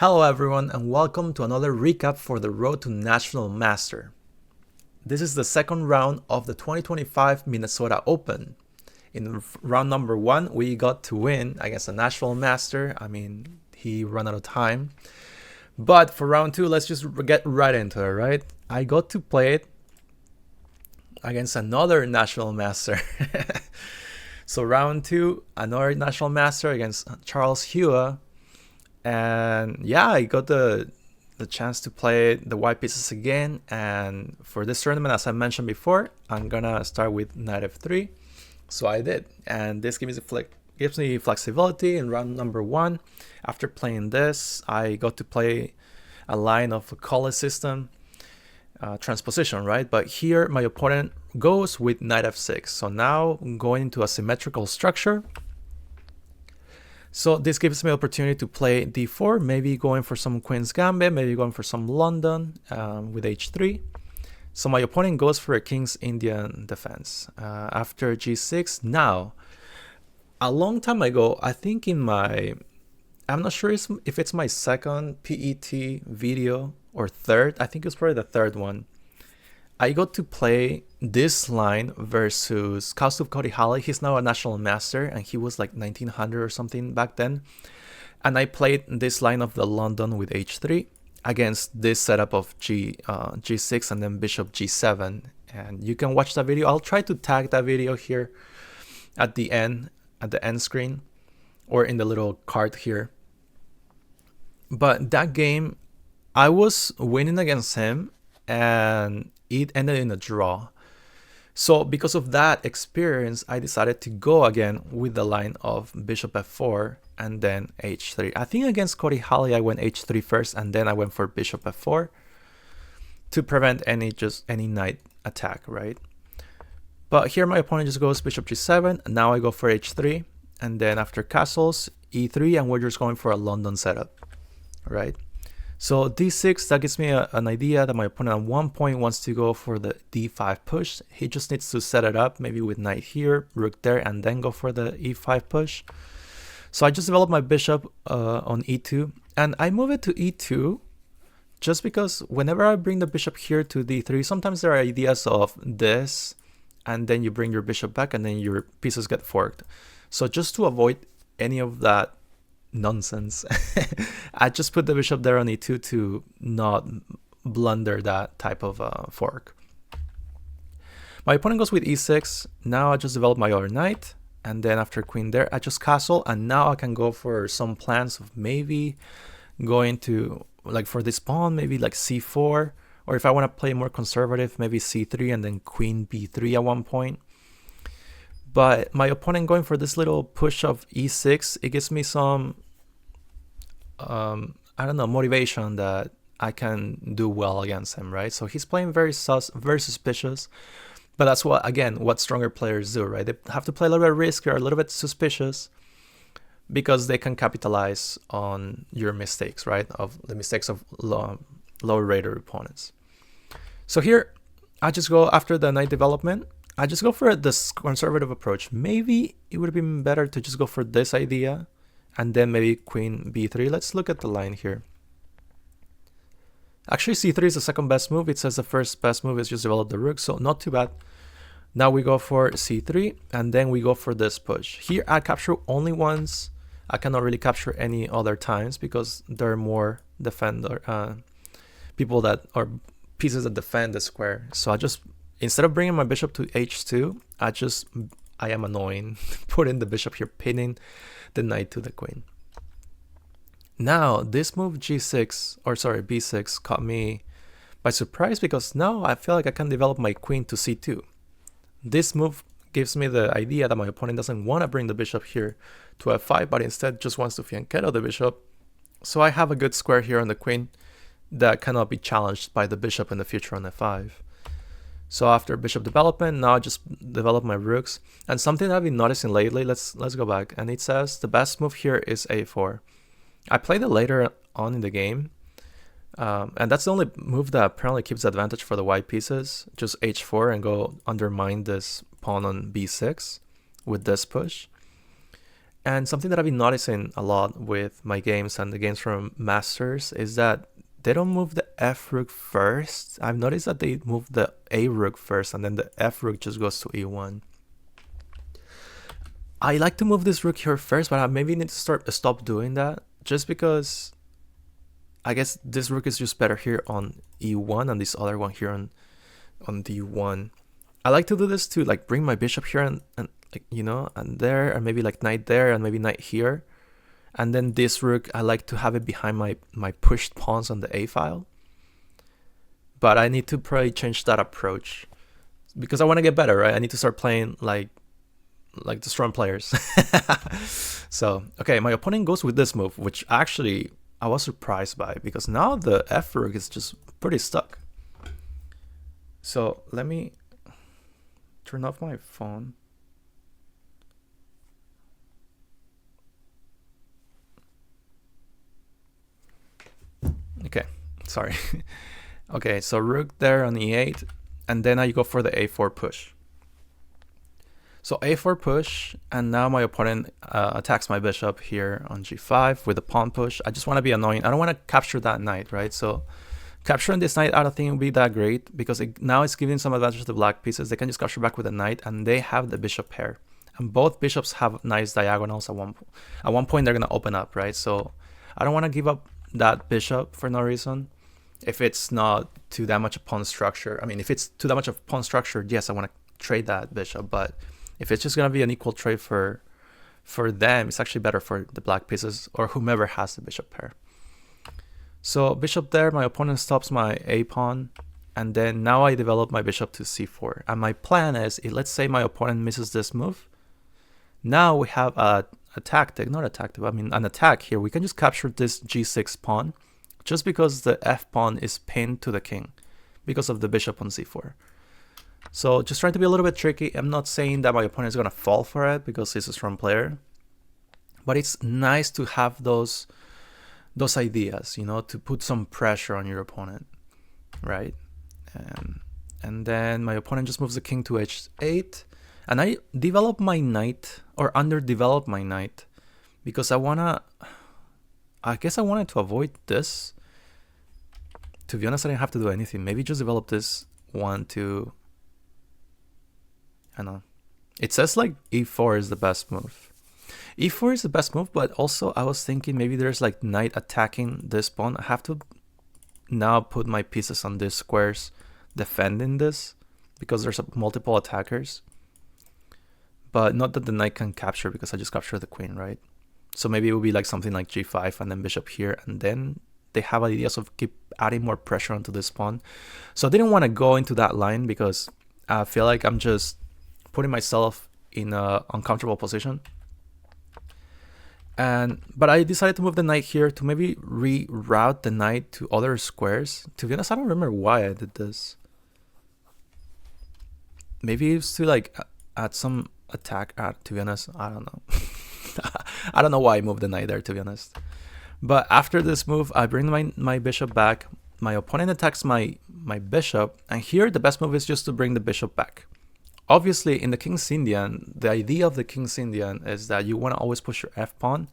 Hello everyone and welcome to another recap for the road to National Master. This is the second round of the 2025 Minnesota Open. In round number 1, we got to win against a National Master. He ran out of time. But for round 2, let's just get right into it, right? I got to play it against another National Master. So round 2, another National Master against Charles Hua. And yeah, I got the chance to play the white pieces again. And for this tournament, as I mentioned before, I'm gonna start with knight f3. So I did, and this gives me flexibility in round number 1. After playing this, I got to play a line of a Collet system transposition, right? But here my opponent goes with knight f6. So now I'm going into a symmetrical structure. So this gives me opportunity to play d4, maybe going for some Queen's Gambit, maybe going for some London with h3. So my opponent goes for a King's Indian defense. After g6, now, a long time ago, I think I'm not sure if it's my second PET video or third, I think it's probably the third one. I got to play this line versus Kaustubh Kodihale. He's now a National Master, and he was like 1900 or something back then. And I played this line of the London with h3 against this setup of g6 and then bishop g7. And you can watch that video. I'll try to tag that video here at the end screen or in the little card here. But that game, I was winning against him, and it ended in a draw. So because of that experience, I decided to go again with the line of bishop f4 and then h3. I think against Kodihale I went h3 first, and then I went for bishop f4 to prevent any knight attack, right? But here my opponent just goes bishop g7, and now I go for h3, and then after castles, e3, and we're just going for a London setup, right? So d6, that gives me an idea that my opponent at one point wants to go for the d5 push. He just needs to set it up, maybe with knight here, rook there, and then go for the e5 push. So I just developed my bishop on e2, and I move it to e2 just because whenever I bring the bishop here to d3, sometimes there are ideas of this, and then you bring your bishop back, and then your pieces get forked. So just to avoid any of that nonsense, I just put the bishop there on e2 to not blunder that type of fork. My opponent goes with e6. Now I just develop my other knight, and then after queen there, I just castle, and now I can go for some plans of maybe going to, like for this pawn, maybe like c4, or if I want to play more conservative, maybe c3 and then queen b3 at one point. But my opponent going for this little push of e6, it gives me some, I don't know, motivation that I can do well against him, right? So he's playing very suspicious, but that's what stronger players do, right? They have to play a little bit risky or a little bit suspicious because they can capitalize on your mistakes, right? Of the mistakes of lower rated opponents. So here, I just go after the knight development. I just go for this conservative approach. Maybe it would have been better to just go for this idea and then maybe queen b3. Let's look at the line here. Actually, c3 is the second best move. It says the first best move is just develop the rook, so not too bad. Now we go for c3, and then we go for this push. Here I capture only once. I cannot really capture any other times because there are more people that are pieces that defend the square. So I just, instead of bringing my bishop to h2, I am annoying, putting the bishop here, pinning the knight to the queen. Now, this move b6 caught me by surprise because now I feel like I can develop my queen to c2. This move gives me the idea that my opponent doesn't want to bring the bishop here to f5, but instead just wants to fianchetto the bishop. So I have a good square here on the queen that cannot be challenged by the bishop in the future on f5. So after bishop development, now I just develop my rooks. And something I've been noticing lately, let's go back, and it says the best move here is a4. I played it later on in the game, and that's the only move that apparently keeps the advantage for the white pieces. Just h4 and go undermine this pawn on b6 with this push. And something that I've been noticing a lot with my games and the games from masters is that they don't move the F rook first. I've noticed that they move the A rook first and then the F rook just goes to E1. I like to move this rook here first, but I maybe need to stop doing that just because I guess this rook is just better here on E1 and this other one here on D1. I like to do this to like bring my bishop here and like, you know, and there, and maybe like knight there and maybe knight here. And then this rook, I like to have it behind my pushed pawns on the A file. But I need to probably change that approach because I want to get better, right? I need to start playing like the strong players. So, okay, my opponent goes with this move, which actually I was surprised by because now the F rook is just pretty stuck. So let me turn off my phone. Okay, sorry. Okay, so rook there on E8, and then I go for the A4 push. So A4 push, and now my opponent attacks my bishop here on G5 with a pawn push. I just want to be annoying. I don't want to capture that knight, right? So capturing this knight, I don't think it would be that great because now it's giving some advantage to the black pieces. They can just capture back with a knight, and they have the bishop pair. And both bishops have nice diagonals at one point they're going to open up, right? So I don't want to give up that bishop for no reason. If it's not too that much of pawn structure, I mean, if it's too that much of pawn structure, yes, I want to trade that bishop. But if it's just going to be an equal trade for them, it's actually better for the black pieces or whomever has the bishop pair. So bishop there, my opponent stops my A pawn, and then now I develop my bishop to C4. And my plan is, let's say my opponent misses this move. Now we have an attack here. We can just capture this G6 pawn just because the F pawn is pinned to the king because of the bishop on C4. So just trying to be a little bit tricky. I'm not saying that my opponent is going to fall for it because he's a strong player, but it's nice to have those ideas, you know, to put some pressure on your opponent, right? And then my opponent just moves the king to H8, and I develop my knight, or underdevelop my knight, because I guess I wanted to avoid this. To be honest, I didn't have to do anything. Maybe just develop this one to, I don't know. It says like E4 is the best move. E4 is the best move, but also I was thinking maybe there's like knight attacking this pawn. I have to now put my pieces on these squares defending this because there's multiple attackers. But not that the knight can capture because I just captured the queen, right? So maybe it would be like something like G5 and then bishop here, and then they have ideas of keep adding more pressure onto this pawn. So I didn't want to go into that line because I feel like I'm just putting myself in an uncomfortable position. But I decided to move the knight here to maybe reroute the knight to other squares. To be honest, I don't remember why I did this. Maybe it's to like add some attack. To be honest, I don't know. I don't know why I moved the knight there, to be honest. But after this move, I bring my bishop back. My opponent attacks my bishop, and here the best move is just to bring the bishop back. Obviously, in the King's Indian, the idea of the King's Indian is that you want to always push your F pawn.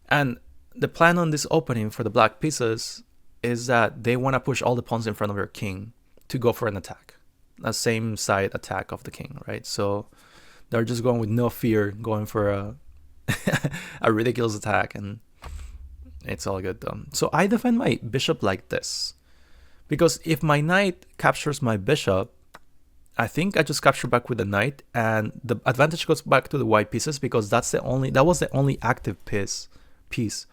And the plan on this opening for the black pieces is that they want to push all the pawns in front of your king to go for an attack. A same side attack of the king, right? So they're just going with no fear, going for a, a ridiculous attack, and it's all good though. So I defend my bishop like this, because if my knight captures my bishop, I think I just capture back with the knight, and the advantage goes back to the white pieces because that was the only active piece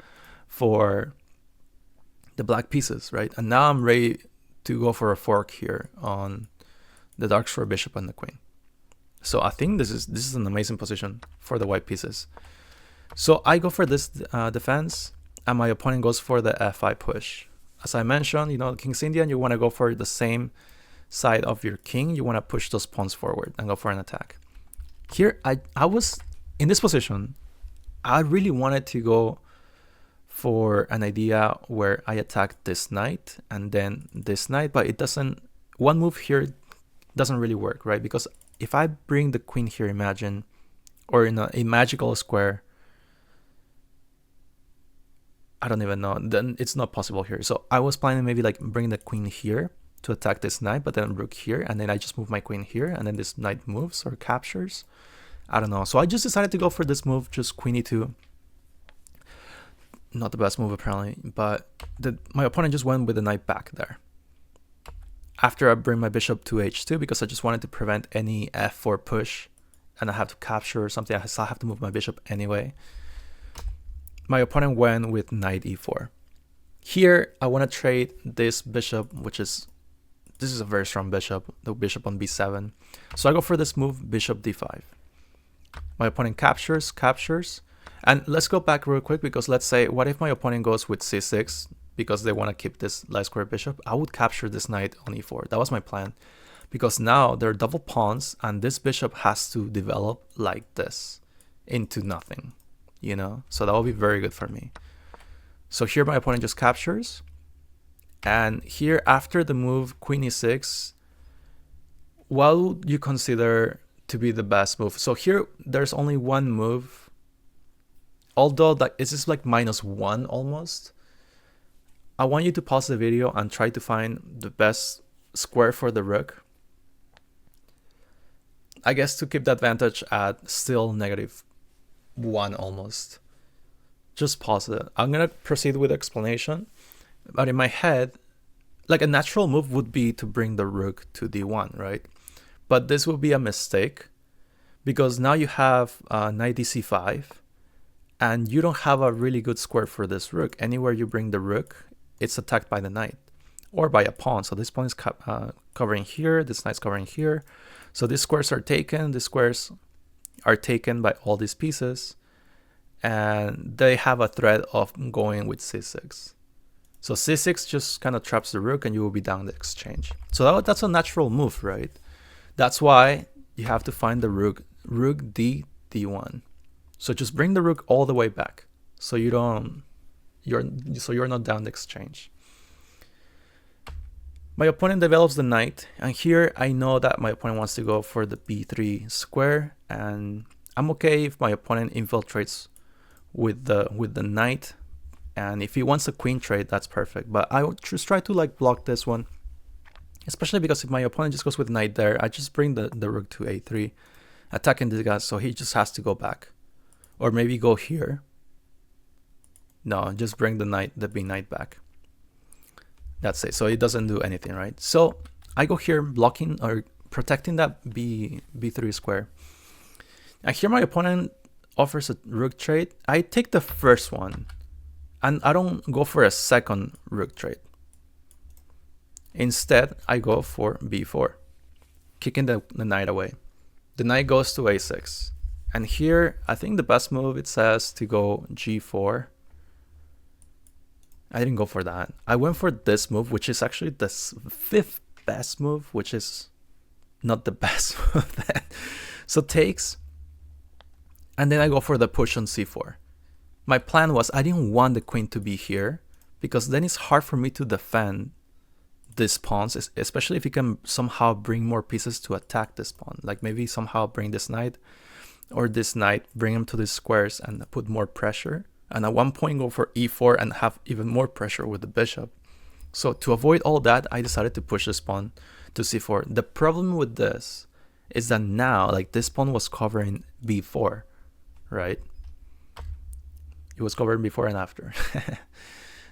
for the black pieces, right? And now I'm ready to go for a fork here on the dark square bishop and the queen. So I think this is an amazing position for the white pieces. So I go for this defense, and my opponent goes for the F5 push. As I mentioned, you know, King's Indian, you want to go for the same side of your king. You want to push those pawns forward and go for an attack. Here, I was in this position. I really wanted to go for an idea where I attack this knight and then this knight, but it doesn't. One move here doesn't really work, right? Because if I bring the queen here, imagine, or in a magical square, I don't even know. Then it's not possible here. So I was planning maybe like bring the queen here to attack this knight, but then rook here, and then I just move my queen here, and then this knight moves or captures. I don't know. So I just decided to go for this move, just queen e2. Not the best move apparently, but my opponent just went with the knight back there. After I bring my bishop to h2, because I just wanted to prevent any f4 push, and I have to capture or something, I still have to move my bishop anyway. My opponent went with knight e4. Here, I want to trade this bishop, this is a very strong bishop, the bishop on b7. So I go for this move, bishop d5. My opponent captures, and let's go back real quick, because let's say, what if my opponent goes with c6, because they want to keep this light square bishop? I would capture this knight on e4. That was my plan, because now they're double pawns, and this bishop has to develop like this into nothing, you know? So that will be very good for me. So here my opponent just captures, and here after the move queen e6, what would you consider to be the best move? So here there's only one move, although like this is like -1 almost. I want you to pause the video and try to find the best square for the rook. I guess to keep the advantage at still -1 almost. Just pause it. I'm gonna proceed with the explanation, but in my head, like a natural move would be to bring the rook to d1, right? But this would be a mistake, because now you have knight dc5, and you don't have a really good square for this rook. Anywhere you bring the rook, it's attacked by the knight or by a pawn. So this pawn is covering here, this knight's covering here. So these squares are taken, these squares are taken by all these pieces, and they have a threat of going with c6. So c6 just kind of traps the rook, and you will be down the exchange. So that's a natural move, right? That's why you have to find the rook d d1. So just bring the rook all the way back, so you're not down the exchange. My opponent develops the knight, and here I know that my opponent wants to go for the b3 square, and I'm okay if my opponent infiltrates with the knight, and if he wants a queen trade, that's perfect. But I would just try to like block this one, especially because if my opponent just goes with knight there, I just bring the rook to a3, attacking this guy, so he just has to go back. Or maybe go here. No, just bring the b knight back. That's it. So it doesn't do anything, right? So I go here, blocking or protecting that b3 square. And here my opponent offers a rook trade. I take the first one, and I don't go for a second rook trade. Instead, I go for b4, kicking the knight away. The knight goes to a6. And here, I think the best move, it says to go g4. I didn't go for that. I went for this move, which is actually the 5th best move, which is not the best move. So takes, and then I go for the push on c4. My plan was I didn't want the queen to be here, because then it's hard for me to defend these pawns, especially if you can somehow bring more pieces to attack this pawn. Like maybe somehow bring this knight, or this knight, bring him to these squares and put more pressure. And at one point go for e4 and have even more pressure with the bishop. So to avoid all that, I decided to push this pawn to c4. The problem with this is that now, like this pawn was covering b4, right? It was covered before and after.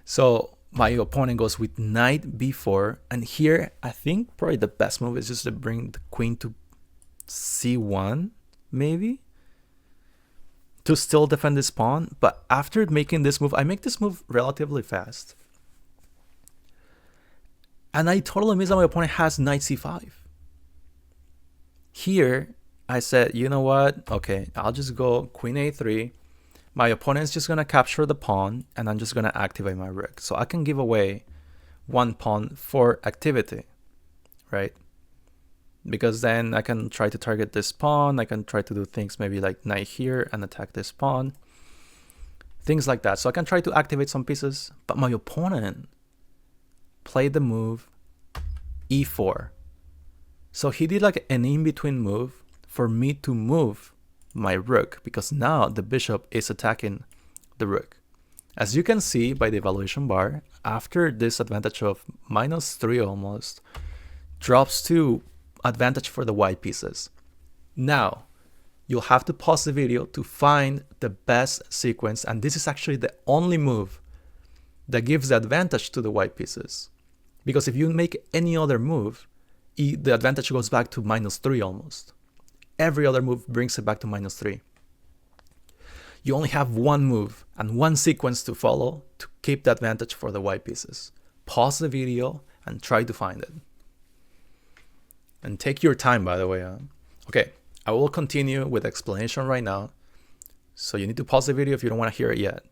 So my opponent goes with knight b4. And here, I think probably the best move is just to bring the queen to c1, maybe, to still defend this pawn. But after making this move, I make this move relatively fast, and I totally miss that my opponent has knight c5. Here I said, you know what, okay, I'll just go queen a3. My opponent's just gonna capture the pawn, and I'm just gonna activate my rook, so I can give away one pawn for activity, right? Because then I can try to target this pawn. I can try to do things maybe like knight here and attack this pawn. Things like that. So I can try to activate some pieces. But my opponent played the move e4. So he did like an in-between move for me to move my rook, because now the bishop is attacking the rook. As you can see by the evaluation bar, after this advantage of -3 almost drops to advantage for the white pieces. Now, you'll have to pause the video to find the best sequence, and this is actually the only move that gives the advantage to the white pieces. Because if you make any other move, the advantage goes back to -3 almost. Every other move brings it back to -3. You only have one move and one sequence to follow to keep the advantage for the white pieces. Pause the video and try to find it. And take your time, by the way. Okay, I will continue with the explanation right now. So you need to pause the video if you don't want to hear it yet.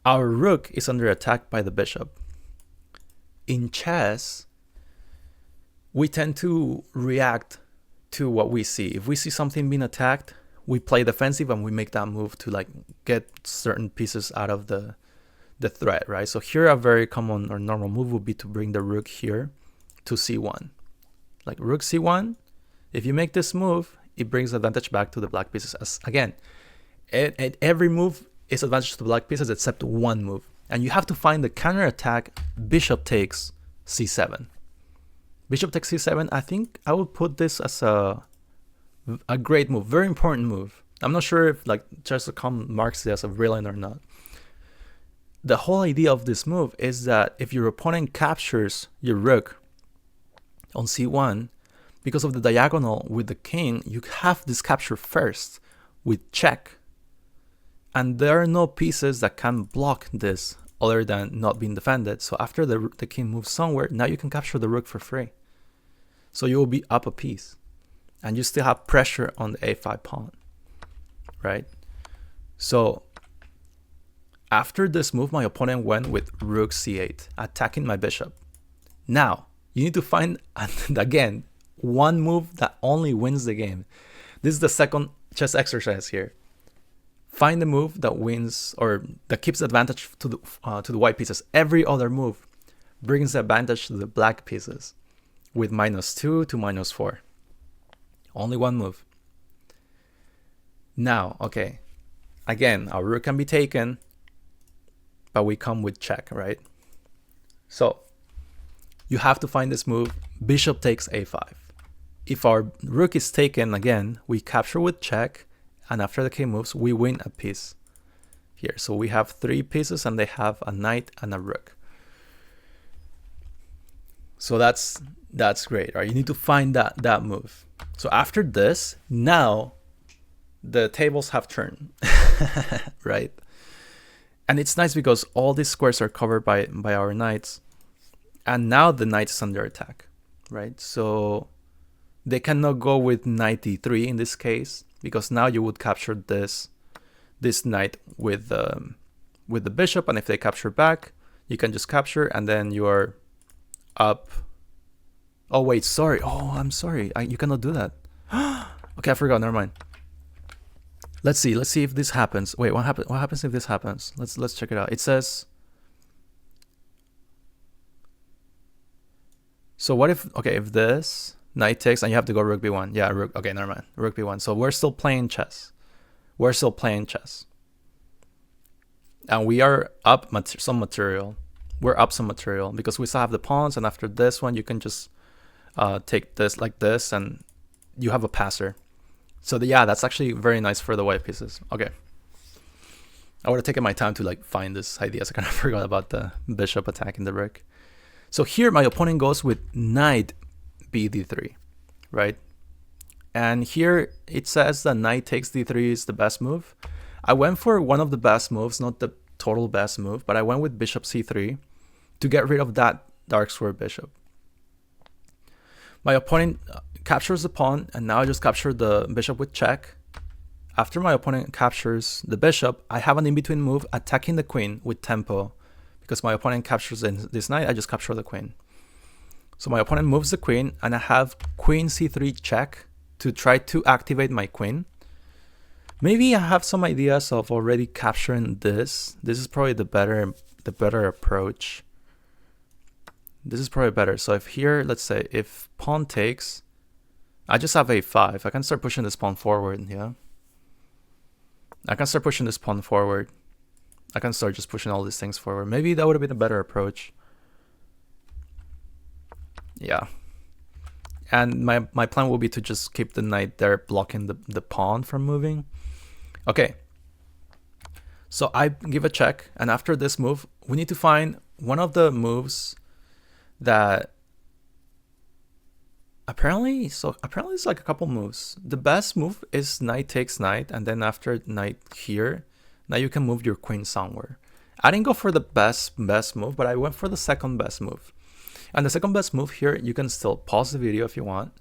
Our rook is under attack by the bishop. In chess, we tend to react to what we see. If we see something being attacked, we play defensive and we make that move to like get certain pieces out of the threat, right? So here a very common or normal move would be to bring the rook here to c1. Like rook c1, if you make this move, it brings advantage back to the black pieces. As again, every move is advantage to the black pieces except one move. And you have to find the counter attack bishop takes c7. Bishop takes c7, I think I would put this as a great move, very important move. I'm not sure if like chess.com marks it as a brilliant or not. The whole idea of this move is that if your opponent captures your rook on c1, because of the diagonal with the king, you have this capture first with check. And there are no pieces that can block this other than not being defended. So after the king moves somewhere, now you can capture the rook for free. So you will be up a piece. And you still have pressure on the a5 pawn, right? So after this move, my opponent went with rook c8, attacking my bishop. Now, you need to find, again, one move that only wins the game. This is the second chess exercise here. Find the move that wins or that keeps the advantage to the white pieces. Every other move brings the advantage to the black pieces with -2 to -4. Only one move. Now, okay. Again, our rook can be taken, but we come with check, right? So you have to find this move. Bishop takes a5. If our rook is taken, again, we capture with check, and after the king moves, we win a piece here. So we have 3 pieces, and they have a knight and a rook. So that's great, right? You need to find that move. So after this, now the tables have turned, right? And it's nice because all these squares are covered by our knights. And now the knight is under attack, right? So they cannot go with knight d3 in this case, because now you would capture this knight with the bishop. And if they capture back, you can just capture, and then you are up. Oh wait, sorry. Oh, I'm sorry. You cannot do that. Okay, I forgot. Never mind. Let's see if this happens. Wait, what happens if this happens? Let's check it out. It says, so what if, okay, if this knight takes and you have to go rook b1. Yeah, rook, okay, never mind. Rook b1. So we're still playing chess. And we are up some material. We're up some material because we still have the pawns, and after this one, you can just take this like this, and you have a passer. So yeah, that's actually very nice for the white pieces. Okay, I would have taken my time to like find this idea. So I kind of forgot about the bishop attacking the rook. So here my opponent goes with knight b3, right? And here it says that knight takes d3 is the best move. I went for one of the best moves, not the total best move, but I went with bishop c3 to get rid of that dark square bishop. My opponent captures the pawn, and now I just capture the bishop with check. After my opponent captures the bishop, I have an in-between move attacking the queen with tempo. Because my opponent captures this knight, I just capture the queen. So my opponent moves the queen, and I have queen c3 check to try to activate my queen. Maybe I have some ideas of already capturing this. This is probably the better approach. This is probably better. So if here, let's say, if pawn takes, I just have a5. I can start pushing this pawn forward, yeah? I can start pushing this pawn forward. I can start just pushing all these things forward. Maybe that would have been a better approach. Yeah. And my plan will be to just keep the knight there, blocking the pawn from moving. Okay. So I give a check, and after this move, we need to find one of the moves that apparently it's like a couple moves. The best move is knight takes knight, and then after knight here, now you can move your queen somewhere. I didn't go for the best move, but I went for the second best move. And the second best move here, you can still pause the video if you want,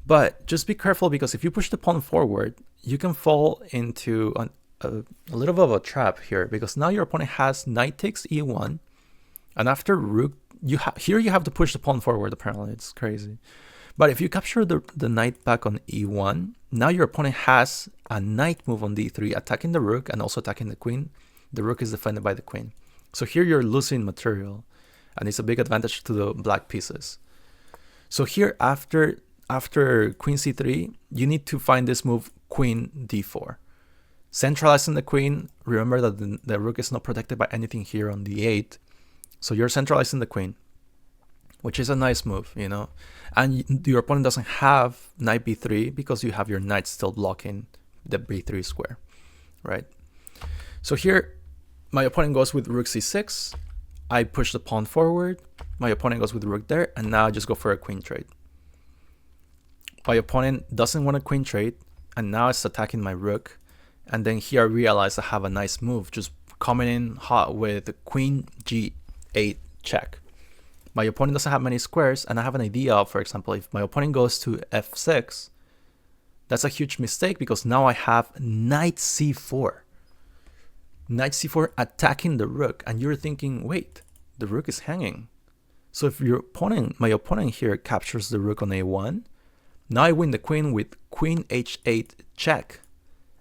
but just be careful, because if you push the pawn forward, you can fall into a little bit of a trap here, because now your opponent has knight takes e1, and after rook, here you have to push the pawn forward. Apparently, it's crazy. But if you capture the knight back on e1, now your opponent has a knight move on d3, attacking the rook and also attacking the queen. The rook is defended by the queen. So here you're losing material, and it's a big advantage to the black pieces. So here after queen c3, you need to find this move queen d4. Centralizing the queen. Remember that the rook is not protected by anything here on d8. So you're centralizing the queen, which is a nice move, you know. And your opponent doesn't have knight b3 because you have your knight still blocking the b3 square, right? So here, my opponent goes with rook c6. I push the pawn forward. My opponent goes with rook there, and now I just go for a queen trade. My opponent doesn't want a queen trade, and now it's attacking my rook. And then here I realize I have a nice move, just coming in hot with queen g8 check. My opponent doesn't have many squares, and I have an idea of, for example, if my opponent goes to f6, that's a huge mistake, because now I have knight c4. Knight c4 attacking the rook, and you're thinking, wait, the rook is hanging. So if my opponent here captures the rook on a1, now I win the queen with queen h8 check,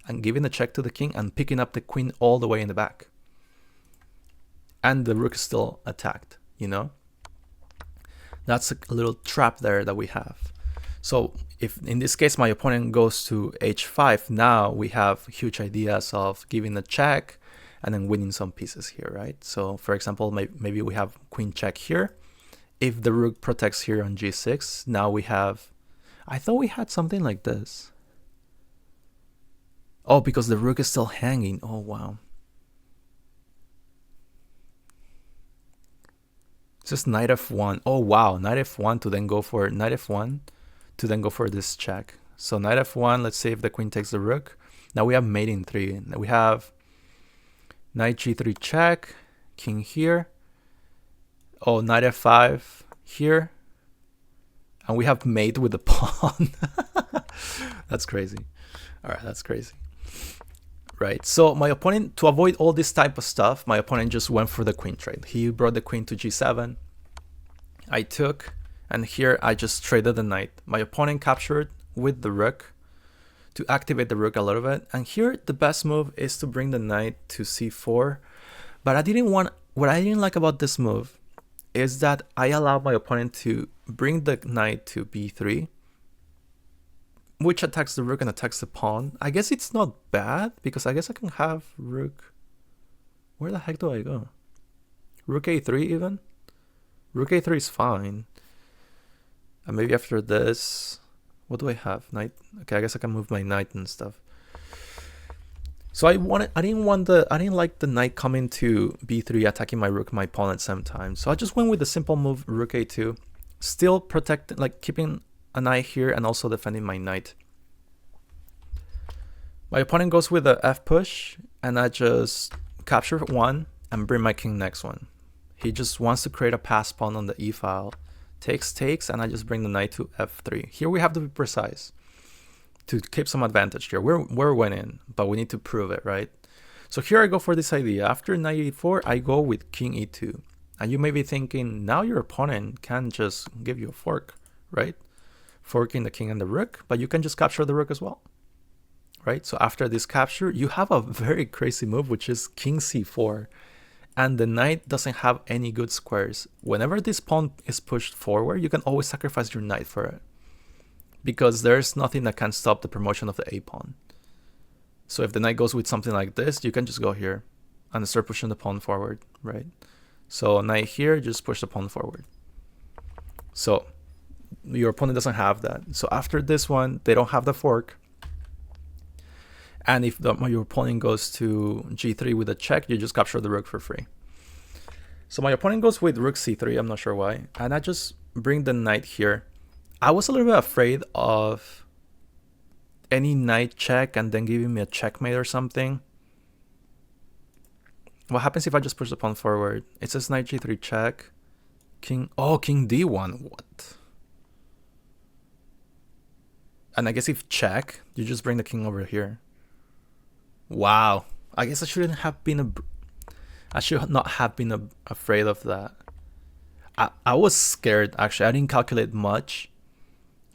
and giving the check to the king and picking up the queen all the way in the back. And the rook is still attacked, you know? That's a little trap there that we have. So if in this case my opponent goes to h5, now we have huge ideas of giving a check and then winning some pieces here, right? So for example, maybe we have queen check here. If the rook protects here on g6, now we have, I thought we had something like this. Oh, because the rook is still hanging. Oh, wow. It's just knight f1. Oh, wow. Knight f1 to then go for knight f1 to then go for this check. So knight f1, let's say if the queen takes the rook. Now we have mate in 3. Now we have knight g3 check, king here. Oh, knight f5 here. And we have mate with the pawn. That's crazy. All right, that's crazy. Right, so my opponent, to avoid all this type of stuff, my opponent just went for the queen trade. He brought the queen to g7. I took, and here I just traded the knight. My opponent captured with the rook to activate the rook a little bit. And here the best move is to bring the knight to c4. But what I didn't like about this move is that I allowed my opponent to bring the knight to b3, which attacks the rook and attacks the pawn. I guess it's not bad, because I guess I can have rook. Where the heck do I go? Rook a3 even? Rook a3 is fine. And maybe after this, what do I have? Knight. Okay, I guess I can move my knight and stuff. So I didn't like the knight coming to b3, attacking my rook and my pawn at the same time. So I just went with the simple move rook a2, still protecting, like keeping a knight here and also defending my knight. My opponent goes with the f push, and I just capture one and bring my king next one. He just wants to create a pass pawn on the e file. Takes, and I just bring the knight to f3. Here we have to be precise to keep some advantage here. We're winning, but we need to prove it, right? So here I go for this idea. After knight e4, I go with king e2. And you may be thinking, now your opponent can just give you a fork, right? Forking the king and the rook, but you can just capture the rook as well, right? So after this capture, you have a very crazy move, which is king c4, and the knight doesn't have any good squares. Whenever this pawn is pushed forward, you can always sacrifice your knight for it, because there's nothing that can stop the promotion of the a pawn. So if the knight goes with something like this, you can just go here, and start pushing the pawn forward, right? So knight here, just push the pawn forward. So your opponent doesn't have that. So after this one, they don't have the fork. And if your opponent goes to g3 with a check, you just capture the rook for free. So my opponent goes with rook c3, I'm not sure why. And I just bring the knight here. I was a little bit afraid of any knight check and then giving me a checkmate or something. What happens if I just push the pawn forward? It says knight g3 check. King, oh, king d1, what? And I guess if check, you just bring the king over here. Wow, I guess I shouldn't have been I should not have been afraid of that. I was scared, actually. I didn't calculate much.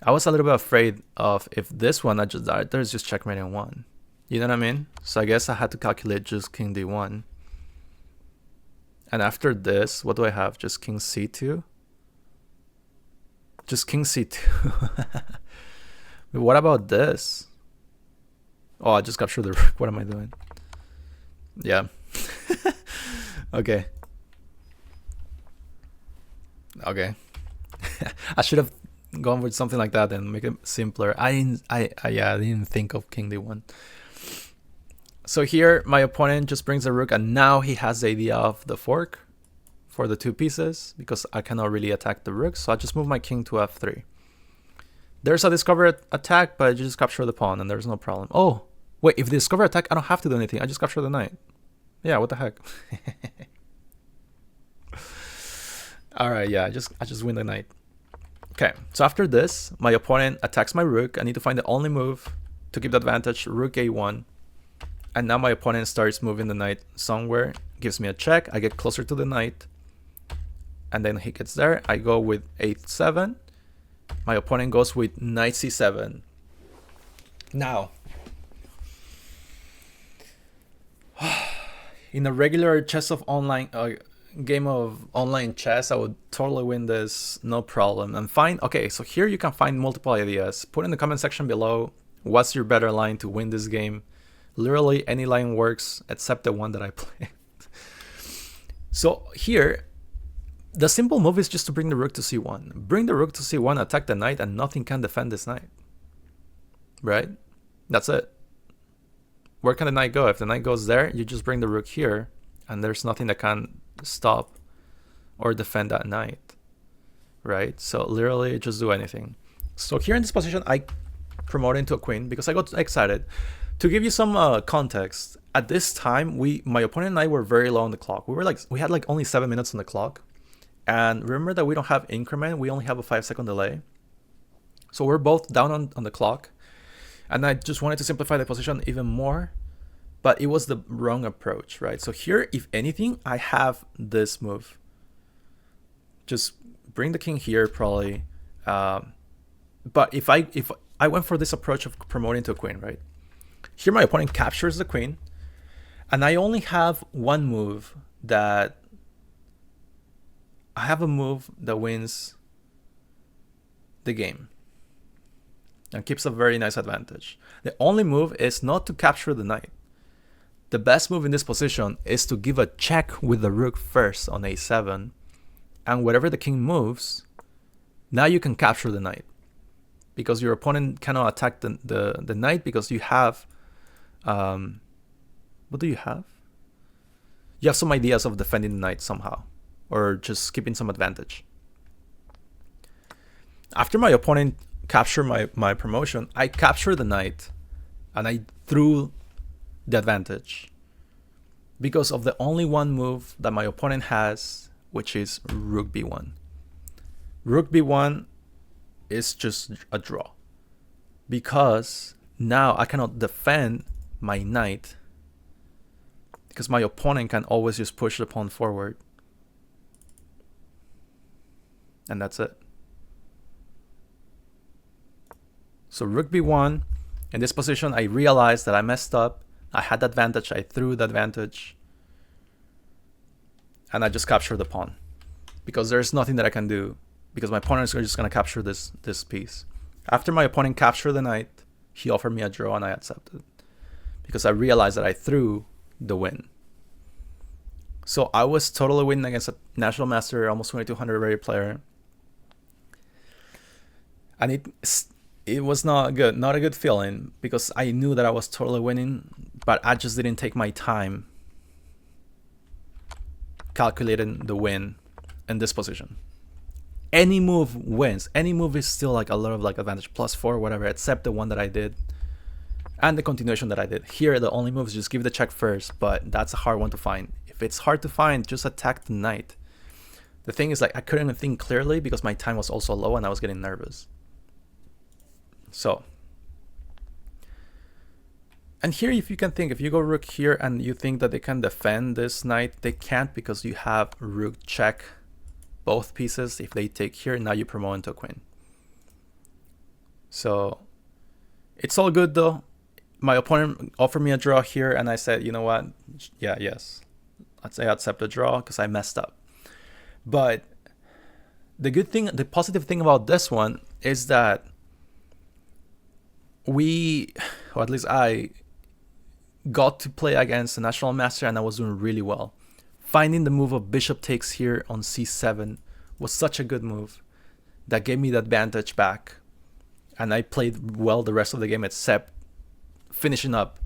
I was a little bit afraid of if this one, there's just checkmate in one. You know what I mean? So I guess I had to calculate just king d1. And after this, what do I have? Just king c2? Just king c2. But what about this? Oh, I just captured the rook. What am I doing? Yeah. Okay. Okay. I should have gone with something like that and make it simpler. I didn't think of king d1. So here my opponent just brings the rook, and now he has the idea of the fork for the 2 pieces because I cannot really attack the rook. So I just move my king to f3. There's a discover attack, but you just capture the pawn and there's no problem. Oh, wait, if the discover attack, I don't have to do anything. I just capture the knight. Yeah, what the heck? All right, yeah, I just win the knight. Okay, so after this, my opponent attacks my rook. I need to find the only move to keep the advantage, rook a1. And now my opponent starts moving the knight somewhere, gives me a check. I get closer to the knight. And then he gets there. I go with a7. My opponent goes with knight c7. Now, in a regular game of online chess, I would totally win this, no problem. And find, okay, so here you can find multiple ideas. Put in the comment section below, what's your better line to win this game? Literally any line works except the one that I played. So here, the simple move is just to bring the rook to c1. Bring the rook to c1, attack the knight, and nothing can defend this knight. Right? That's it. Where can the knight go? If the knight goes there, you just bring the rook here, and there's nothing that can stop or defend that knight. Right? So literally just do anything. So here in this position, I promote into a queen because I got excited. To give you some context, at this time, my opponent and I were very low on the clock. We had like only 7 minutes on the clock. And remember that we don't have increment, we only have a 5-second delay. So we're both down on the clock. And I just wanted to simplify the position even more, but it was the wrong approach, right? So here, if anything, I have this move. Just bring the king here, probably. But if I went for this approach of promoting to a queen, right? Here my opponent captures the queen, and I only have one move that... I have a move that wins the game and keeps a very nice advantage. The only move is not to capture the knight. The best move in this position is to give a check with the rook first on a7, and whatever the king moves, now you can capture the knight, because your opponent cannot attack the knight because you have... what do you have? You have some ideas of defending the knight somehow, or just keeping some advantage. After my opponent captured my promotion, I captured the knight and I threw the advantage because of the only one move that my opponent has, which is rook b1. Rook b1 is just a draw because now I cannot defend my knight because my opponent can always just push the pawn forward. And that's it. So rook b1. In this position, I realized that I messed up. I had the advantage. I threw the advantage. And I just captured the pawn. Because there's nothing that I can do. Because my opponent is just going to capture this piece. After my opponent captured the knight, he offered me a draw and I accepted. Because I realized that I threw the win. So I was totally winning against a national master, almost 2200 rated player. And it was not a good feeling, because I knew that I was totally winning, but I just didn't take my time calculating the win in this position. Any move wins. Any move is still like a lot of like advantage, +4, whatever, except the one that I did and the continuation that I did. Here, the only move is just give the check first, but that's a hard one to find. If it's hard to find, just attack the knight. The thing is, like, I couldn't even think clearly because my time was also low and I was getting nervous. So, and here, if you can think, if you go rook here and you think that they can defend this knight, they can't, because you have rook check both pieces. If they take here, now you promote into a queen. So it's all good though. My opponent offered me a draw here, and I said, you know what? Yeah, yes. Let's say I accept the draw because I messed up. But the good thing, the positive thing about this one is that we, or at least I, got to play against a national master, and I was doing really well. Finding the move of bishop takes here on c7 was such a good move that gave me the advantage back, and I played well the rest of the game, except finishing up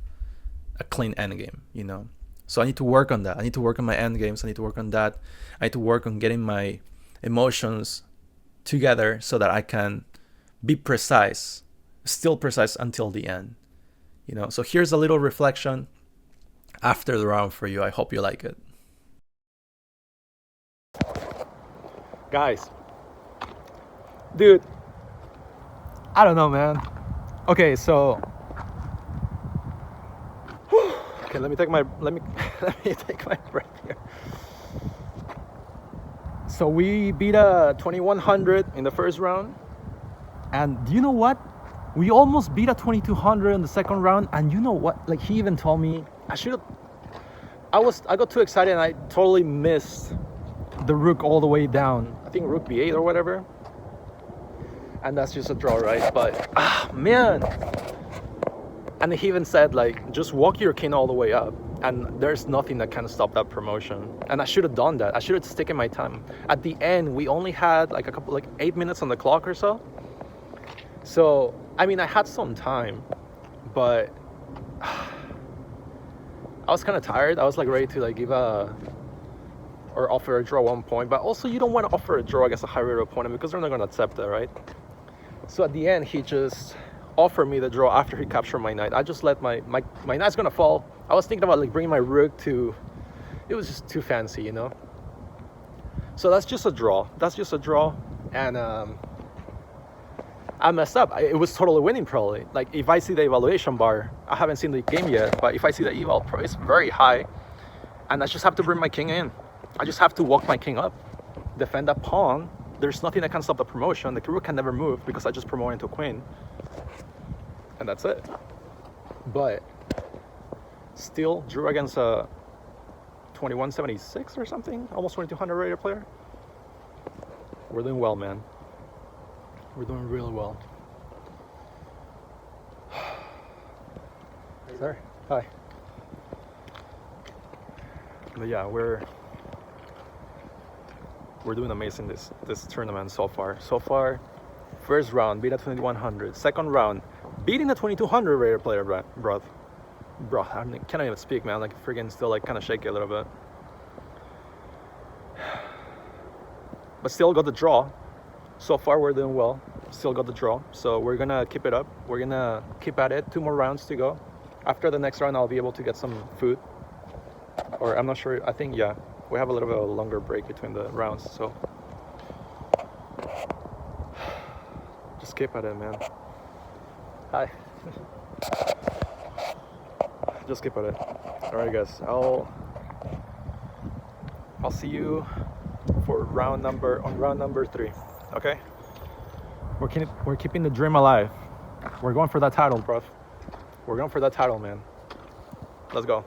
a clean endgame, you know. So I need to work on that. I need to work on my endgames. I need to work on that. I need to work on getting my emotions together so that I can be precise, still precise until the end, you know. So here's a little reflection after the round for you. I hope you like it. Guys, dude, I don't know, man. Okay, so okay, let me take my breath here. So we beat a 2100 in the first round, and do you know what? We almost beat a 2200 in the second round, and you know what? Like, he even told me I got too excited and I totally missed the rook all the way down. I think rook b8 or whatever. And that's just a draw, right? But man. And he even said, like, just walk your king all the way up, and there's nothing that can stop that promotion. And I should have done that. I should have taken my time. At the end, we only had like 8 minutes on the clock or so. So, I mean, I had some time, but I was kind of tired. I was like ready to like give or offer a draw 1 point, but also you don't want to offer a draw against a high-rated opponent because they're not going to accept that, right? So at the end, he just offered me the draw after he captured my knight. I just let my knight's going to fall. I was thinking about like bringing my rook to, it was just too fancy, you know? So that's just a draw. That's just a draw. And I messed up. It was totally winning probably. Like, if I see the evaluation bar, I haven't seen the game yet, but if I see the eval, it's very high. And I just have to bring my king in. I just have to walk my king up, defend that pawn. There's nothing that can stop the promotion. The rook can never move because I just promote into queen. And that's it. But still drew against a 2176 or something, almost 2200 rated player. We're doing well, man. We're doing really well. Sir, hi. But yeah, we're doing amazing this tournament so far. So far, first round beat at 2100. Second round beating the 2200 rated player, bro. I can't even speak, man. Like, freaking still like kind of shaky a little bit. But still got the draw. So far we're doing well. Still got the draw. So we're gonna keep it up. We're gonna keep at it. 2 more rounds to go. After the next round, I'll be able to get some food. Or I'm not sure. I think, yeah, we have a little bit of a longer break between the rounds. So just keep at it, man. Hi. Just keep at it. All right, guys. I'll see you for round number 3. Okay. We're keeping the dream alive. We're going for that title, bro. We're going for that title, man. Let's go.